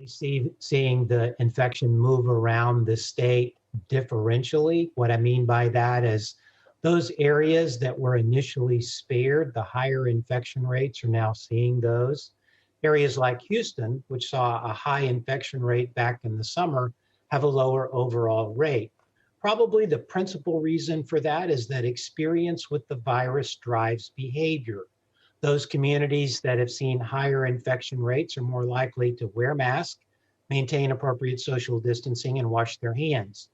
Seeing the infection move around the state differentially. What I mean by that is those areas that were initially spared, the higher infection rates are now seeing those. Areas like Houston, which saw a high infection rate back in the summer, have a lower overall rate. Probably the principal reason for that is that experience with the virus drives behavior. Those communities that have seen higher infection rates are more likely to wear masks, maintain appropriate social distancing, and wash their hands.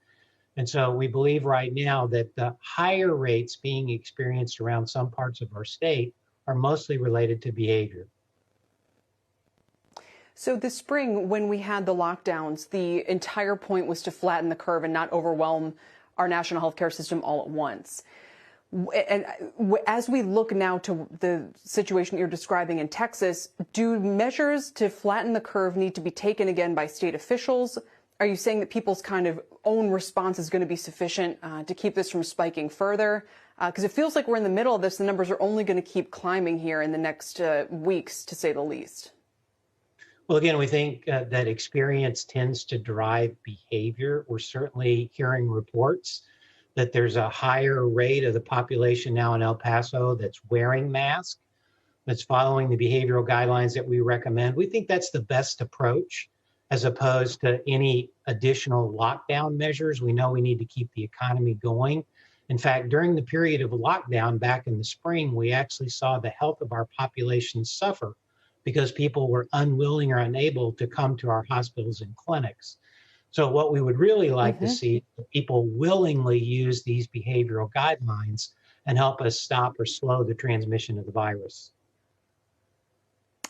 And so we believe right now that the higher rates being experienced around some parts of our state are mostly related to behavior. So this spring, when we had the lockdowns, the entire point was to flatten the curve and not overwhelm our national healthcare system all at once. And as we look now to the situation you're describing in Texas, do measures to flatten the curve need to be taken again by state officials? Are you saying that people's kind of own response is going to be sufficient to keep this from spiking further? Because it feels like we're in the middle of this. The numbers are only going to keep climbing here in the next weeks, to say the least. Well, again, we think that experience tends to drive behavior. We're certainly hearing reports that there's a higher rate of the population now in El Paso that's wearing masks, that's following the behavioral guidelines that we recommend. We think that's the best approach as opposed to any additional lockdown measures. We know we need to keep the economy going. In fact, during the period of lockdown back in the spring, we actually saw the health of our population suffer because people were unwilling or unable to come to our hospitals and clinics. So what we would really like to see is people willingly use these behavioral guidelines and help us stop or slow the transmission of the virus.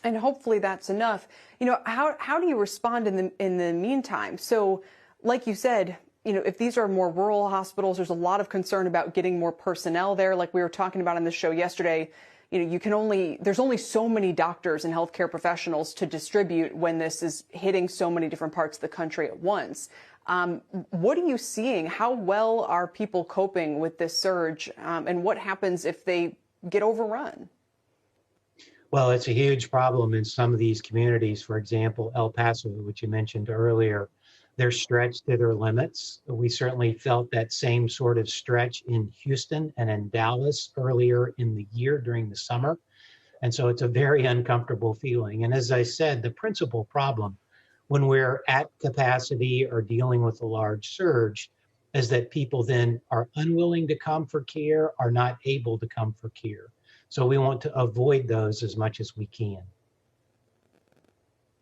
And hopefully that's enough. You know, how do you respond in the meantime? So, like you said, you know, if these are more rural hospitals, there's a lot of concern about getting more personnel there. Like we were talking about on the show yesterday, you know, there's only so many doctors and healthcare professionals to distribute when this is hitting so many different parts of the country at once. What are you seeing? How well are people coping with this surge? And what happens if they get overrun? Well, it's a huge problem in some of these communities. For example, El Paso, which you mentioned earlier, they're stretched to their limits. We certainly felt that same sort of stretch in Houston and in Dallas earlier in the year during the summer. And so it's a very uncomfortable feeling. And as I said, the principal problem when we're at capacity or dealing with a large surge is that people then are unwilling to come for care, are not able to come for care. So we want to avoid those as much as we can.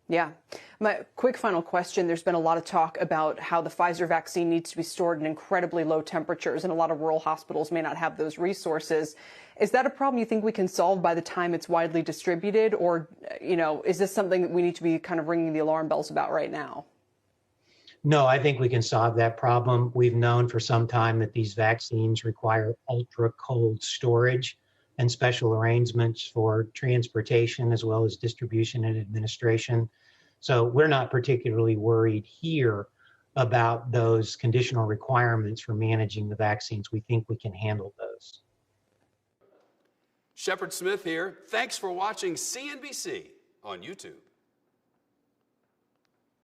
Yeah. My quick final question. There's been a lot of talk about how the Pfizer vaccine needs to be stored in incredibly low temperatures, and a lot of rural hospitals may not have those resources. Is that a problem you think we can solve by the time it's widely distributed? Or, you know, is this something that we need to be kind of ringing the alarm bells about right now? No, I think we can solve that problem. We've known for some time that these vaccines require ultra cold storage and special arrangements for transportation as well as distribution and administration. So we're not particularly worried here about those conditional requirements for managing the vaccines. We think we can handle those. Shepard Smith here. Thanks for watching CNBC on YouTube.